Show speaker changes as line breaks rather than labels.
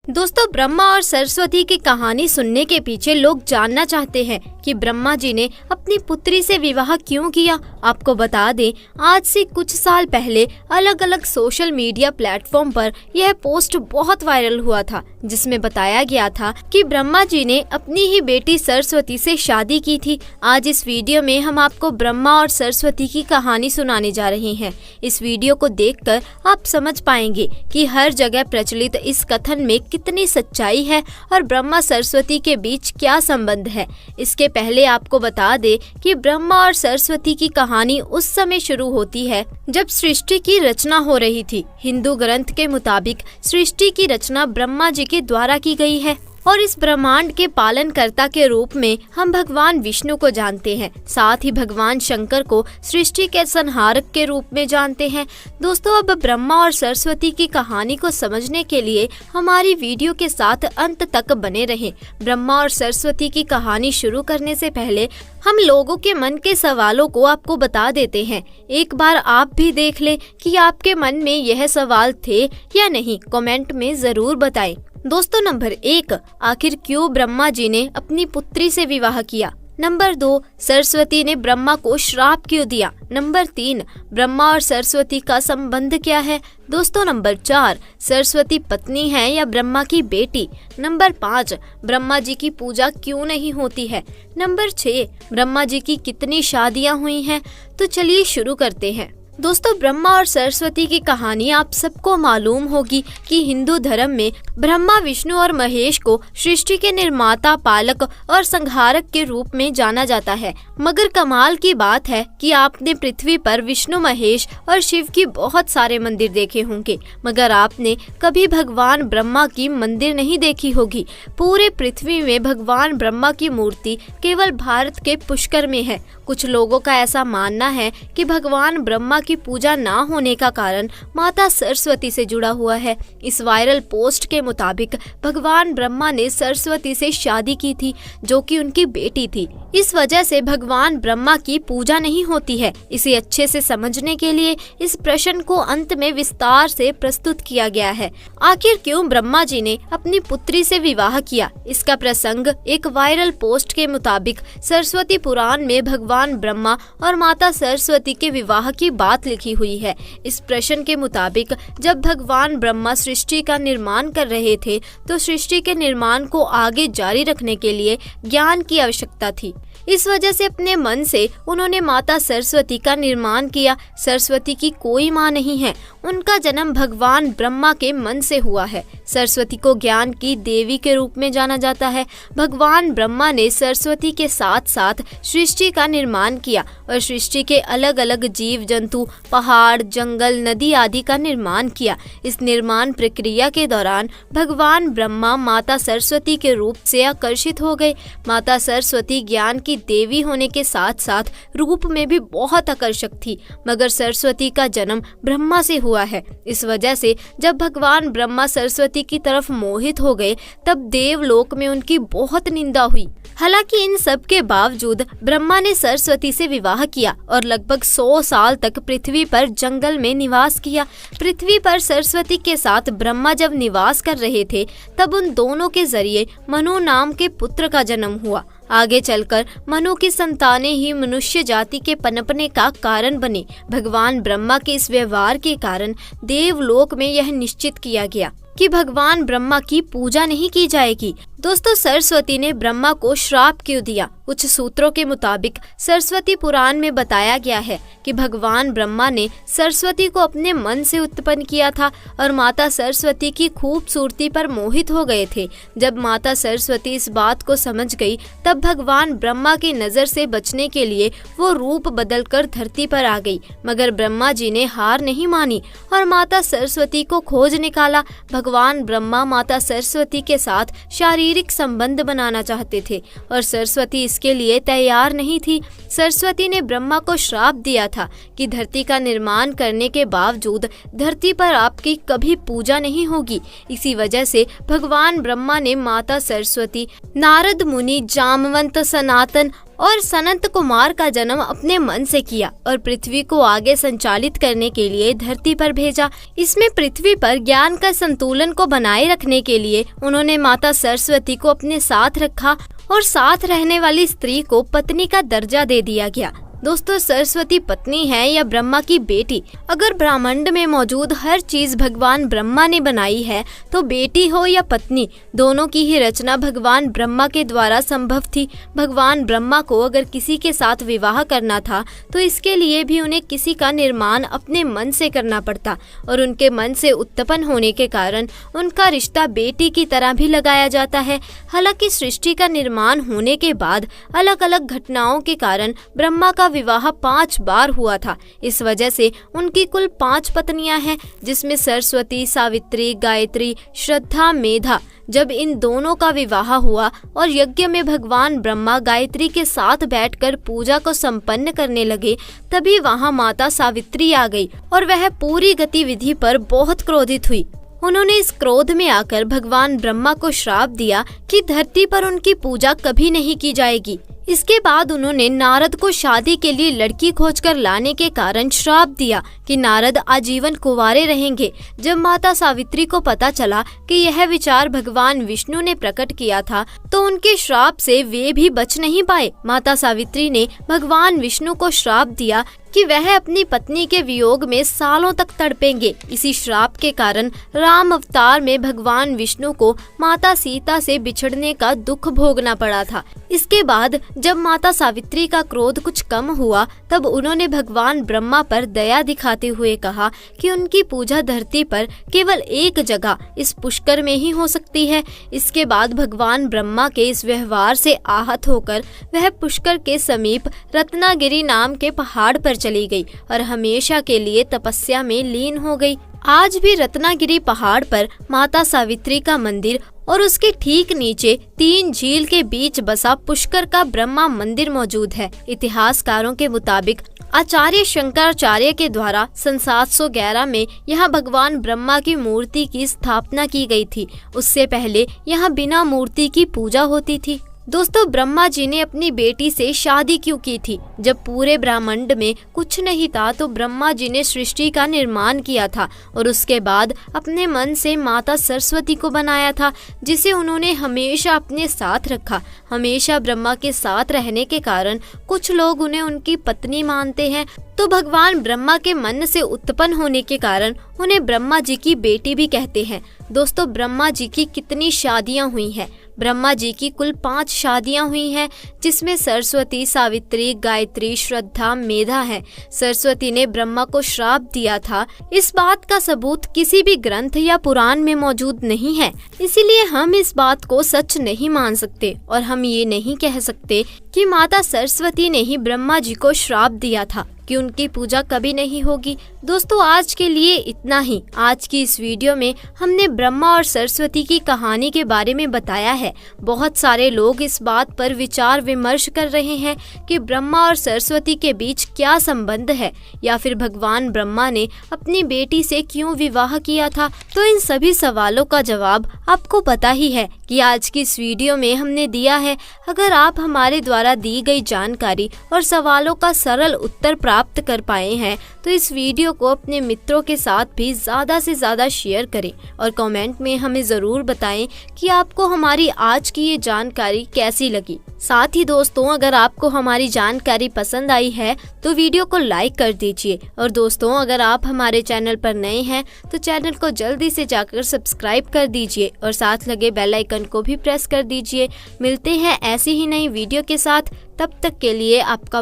दोस्तों, ब्रह्मा और सरस्वती की कहानी सुनने के पीछे लोग जानना चाहते हैं कि ब्रह्मा जी ने अपनी पुत्री से विवाह क्यों किया। आपको बता दें, आज से कुछ साल पहले अलग अलग सोशल मीडिया प्लेटफॉर्म पर यह पोस्ट बहुत वायरल हुआ था, जिसमें बताया गया था कि ब्रह्मा जी ने अपनी ही बेटी सरस्वती से शादी की थी। आज इस वीडियो में हम आपको ब्रह्मा और सरस्वती की कहानी सुनाने जा रहे हैं। इस वीडियो को देखकर आप समझ पाएंगे कि हर जगह प्रचलित इस कथन में कितनी सच्चाई है और ब्रह्मा सरस्वती के बीच क्या संबंध है। इसके पहले आपको बता दे कि ब्रह्मा और सरस्वती की कहानी उस समय शुरू होती है जब सृष्टि की रचना हो रही थी। हिंदू ग्रंथ के मुताबिक सृष्टि की रचना ब्रह्मा जी के द्वारा की गई है और इस ब्रह्मांड के पालनकर्ता के रूप में हम भगवान विष्णु को जानते हैं। साथ ही भगवान शंकर को सृष्टि के संहारक के रूप में जानते हैं। दोस्तों, अब ब्रह्मा और सरस्वती की कहानी को समझने के लिए हमारी वीडियो के साथ अंत तक बने रहें। ब्रह्मा और सरस्वती की कहानी शुरू करने से पहले हम लोगों के मन के सवालों को आपको बता देते हैं। एक बार आप भी देख लें कि आपके मन में यह सवाल थे या नहीं। कमेंट में जरूर बताएं। दोस्तों, नंबर 1, आखिर क्यों ब्रह्मा जी ने अपनी पुत्री से विवाह किया। नंबर 2, सरस्वती ने ब्रह्मा को श्राप क्यों दिया। नंबर 3, ब्रह्मा और सरस्वती का संबंध क्या है। दोस्तों, नंबर 4, सरस्वती पत्नी है या ब्रह्मा की बेटी। नंबर 5, ब्रह्मा जी की पूजा क्यों नहीं होती है। नंबर 6, ब्रह्मा जी की कितनी शादियां हुई हैं। तो चलिए शुरू करते हैं। दोस्तों, ब्रह्मा और सरस्वती की कहानी आप सबको मालूम होगी कि हिंदू धर्म में ब्रह्मा, विष्णु और महेश को सृष्टि के निर्माता, पालक और संहारक के रूप में जाना जाता है। मगर कमाल की बात है कि आपने पृथ्वी पर विष्णु, महेश और शिव की बहुत सारे मंदिर देखे होंगे, मगर आपने कभी भगवान ब्रह्मा की मंदिर नहीं देखी होगी। पूरे पृथ्वी में भगवान ब्रह्मा की मूर्ति केवल भारत के पुष्कर में है। कुछ लोगों का ऐसा मानना है कि भगवान ब्रह्मा की पूजा ना होने का कारण माता सरस्वती से जुड़ा हुआ है। इस वायरल पोस्ट के मुताबिक भगवान ब्रह्मा ने सरस्वती से शादी की थी, जो कि उनकी बेटी थी। इस वजह से भगवान ब्रह्मा की पूजा नहीं होती है। इसे अच्छे से समझने के लिए इस प्रश्न को अंत में विस्तार से प्रस्तुत किया गया है। आखिर क्यों ब्रह्मा जी ने अपनी पुत्री से विवाह किया। इसका प्रसंग एक वायरल पोस्ट के मुताबिक सरस्वती पुराण में भगवान ब्रह्मा और माता सरस्वती के विवाह की बात लिखी हुई है। इस प्रश्न के मुताबिक जब भगवान ब्रह्मा सृष्टि का निर्माण कर रहे थे तो सृष्टि के निर्माण को आगे जारी रखने के लिए ज्ञान की आवश्यकता थी। इस वजह से अपने मन से उन्होंने माता सरस्वती का निर्माण किया। सरस्वती की कोई माँ नहीं है, उनका जन्म भगवान ब्रह्मा के मन से हुआ है। सरस्वती को ज्ञान की देवी के रूप में जाना जाता है। भगवान ब्रह्मा ने सरस्वती के साथ साथ सृष्टि का निर्माण किया और सृष्टि के अलग अलग जीव जंतु, पहाड़, जंगल, नदी आदि का निर्माण किया। इस निर्माण प्रक्रिया के दौरान भगवान ब्रह्मा माता सरस्वती के रूप से आकर्षित हो गए। माता सरस्वती ज्ञान की देवी होने के साथ साथ रूप में भी बहुत आकर्षक थी, मगर सरस्वती का जन्म ब्रह्मा से हुआ है। इस वजह से जब भगवान ब्रह्मा सरस्वती की तरफ मोहित हो गए तब देवलोक में उनकी बहुत निंदा हुई। हालांकि इन सब के बावजूद ब्रह्मा ने सरस्वती से विवाह किया और लगभग 100 साल तक पृथ्वी पर जंगल में निवास किया। पृथ्वी पर सरस्वती के साथ ब्रह्मा जब निवास कर रहे थे तब उन दोनों के जरिए मनु नाम के पुत्र का जन्म हुआ। आगे चलकर मनु की संतानें ही मनुष्य जाति के पनपने का कारण बने। भगवान ब्रह्मा के इस व्यवहार के कारण देवलोक में यह निश्चित किया गया कि भगवान ब्रह्मा की पूजा नहीं की जाएगी। दोस्तों, सरस्वती ने ब्रह्मा को श्राप क्यों दिया। कुछ सूत्रों के मुताबिक सरस्वती पुराण में बताया गया है कि भगवान ब्रह्मा ने सरस्वती को अपने मन से उत्पन्न किया था और माता सरस्वती की खूबसूरती पर मोहित हो गए थे। जब माता सरस्वती इस बात को समझ गई तब भगवान ब्रह्मा की नजर से बचने के लिए वो रूप बदलकर धरती पर आ गई, मगर ब्रह्मा जी ने हार नहीं मानी और माता सरस्वती को खोज निकाला। भगवान ब्रह्मा माता सरस्वती के साथ शारीरिक संबंध बनाना चाहते थे और सरस्वती इसके लिए तैयार नहीं थी। सरस्वती ने ब्रह्मा को श्राप दिया था कि धरती का निर्माण करने के बावजूद धरती पर आपकी कभी पूजा नहीं होगी। इसी वजह से भगवान ब्रह्मा ने माता सरस्वती, नारद मुनि, जामवंत, सनातन और सनत कुमार का जन्म अपने मन से किया और पृथ्वी को आगे संचालित करने के लिए धरती पर भेजा। इसमें पृथ्वी पर ज्ञान का संतुलन को बनाए रखने के लिए उन्होंने माता सरस्वती को अपने साथ रखा और साथ रहने वाली स्त्री को पत्नी का दर्जा दे दिया गया। दोस्तों, सरस्वती पत्नी है या ब्रह्मा की बेटी? अगर ब्रह्मांड में मौजूद हर चीज भगवान ब्रह्मा ने बनाई है तो बेटी हो या पत्नी, दोनों की ही रचना भगवान ब्रह्मा के द्वारा संभव थी। भगवान ब्रह्मा को अगर किसी के साथ विवाह करना था तो इसके लिए भी उन्हें किसी का निर्माण अपने मन से करना पड़ता और उनके मन से उत्पन्न होने के कारण उनका रिश्ता बेटी की तरह भी लगाया जाता है। हालांकि सृष्टि का निर्माण होने के बाद अलग अलग घटनाओं के कारण ब्रह्मा का विवाह 5 बार हुआ था। इस वजह से उनकी कुल 5 पत्नियां हैं, जिसमें सरस्वती, सावित्री, गायत्री, श्रद्धा, मेधा। जब इन दोनों का विवाह हुआ और यज्ञ में भगवान ब्रह्मा गायत्री के साथ बैठकर पूजा को संपन्न करने लगे, तभी वहां माता सावित्री आ गई और वह पूरी गतिविधि पर बहुत क्रोधित हुई। उन्होंने इस क्रोध में आकर भगवान ब्रह्मा को श्राप दिया कि धरती पर उनकी पूजा कभी नहीं की जाएगी। इसके बाद उन्होंने नारद को शादी के लिए लड़की खोजकर लाने के कारण श्राप दिया कि नारद आजीवन कुंवारे रहेंगे। जब माता सावित्री को पता चला कि यह विचार भगवान विष्णु ने प्रकट किया था तो उनके श्राप से वे भी बच नहीं पाए। माता सावित्री ने भगवान विष्णु को श्राप दिया कि वह अपनी पत्नी के वियोग में सालों तक तड़पेंगे। इसी श्राप के कारण राम अवतार में भगवान विष्णु को माता सीता से बिछड़ने का दुख भोगना पड़ा था। इसके बाद जब माता सावित्री का क्रोध कुछ कम हुआ तब उन्होंने भगवान ब्रह्मा पर दया दिखाते हुए कहा कि उनकी पूजा धरती पर केवल एक जगह, इस पुष्कर में ही हो सकती है। इसके बाद भगवान ब्रह्मा के इस व्यवहार से आहत होकर वह पुष्कर के समीप रत्नागिरी नाम के पहाड़ पर चली गई और हमेशा के लिए तपस्या में लीन हो गई। आज भी रत्नागिरी पहाड़ पर माता सावित्री का मंदिर और उसके ठीक नीचे 3 झील के बीच बसा पुष्कर का ब्रह्मा मंदिर मौजूद है। इतिहासकारों के मुताबिक आचार्य शंकराचार्य के द्वारा सन 711 में यहाँ भगवान ब्रह्मा की मूर्ति की स्थापना की गई थी। उससे पहले यहाँ बिना मूर्ति की पूजा होती थी। दोस्तों, ब्रह्मा जी ने अपनी बेटी से शादी क्यों की थी? जब पूरे ब्रह्मांड में कुछ नहीं था तो ब्रह्मा जी ने सृष्टि का निर्माण किया था और उसके बाद अपने मन से माता सरस्वती को बनाया था, जिसे उन्होंने हमेशा अपने साथ रखा। हमेशा ब्रह्मा के साथ रहने के कारण कुछ लोग उन्हें उनकी पत्नी मानते हैं, तो भगवान ब्रह्मा के मन से उत्पन्न होने के कारण उन्हें ब्रह्मा जी की बेटी भी कहते हैं। दोस्तों, ब्रह्मा जी की कितनी शादियां हुई हैं? ब्रह्मा जी की कुल 5 शादियां हुई हैं, जिसमें सरस्वती, सावित्री, गायत्री, श्रद्धा, मेधा है। सरस्वती ने ब्रह्मा को श्राप दिया था, इस बात का सबूत किसी भी ग्रंथ या पुराण में मौजूद नहीं है। इसीलिए हम इस बात को सच नहीं मान सकते और हम ये नहीं कह सकते कि माता सरस्वती ने ही ब्रह्मा जी को श्राप दिया था कि उनकी पूजा कभी नहीं होगी। दोस्तों, आज के लिए इतना ही। आज की इस वीडियो में हमने ब्रह्मा और सरस्वती की कहानी के बारे में बताया है। बहुत सारे लोग इस बात पर विचार विमर्श कर रहे हैं कि ब्रह्मा और सरस्वती के बीच क्या संबंध है या फिर भगवान ब्रह्मा ने अपनी बेटी से क्यों विवाह किया था। तो इन सभी सवालों का जवाब आपको पता ही है कि आज की इस वीडियो में हमने दिया है। अगर आप हमारे द्वारा दी गई जानकारी और सवालों का सरल उत्तर प्राप्त कर पाए हैं तो इस वीडियो को अपने मित्रों के साथ भी ज़्यादा से ज़्यादा शेयर करें और कमेंट में हमें ज़रूर बताएं कि आपको हमारी आज की ये जानकारी कैसी लगी। साथ ही दोस्तों, अगर आपको हमारी जानकारी पसंद आई है तो वीडियो को लाइक कर दीजिए और दोस्तों, अगर आप हमारे चैनल पर नए हैं तो चैनल को जल्दी से जाकर सब्सक्राइब कर दीजिए और साथ लगे बेल आइकन को भी प्रेस कर दीजिए। मिलते हैं ऐसी ही नई वीडियो के साथ, तब तक के लिए आपका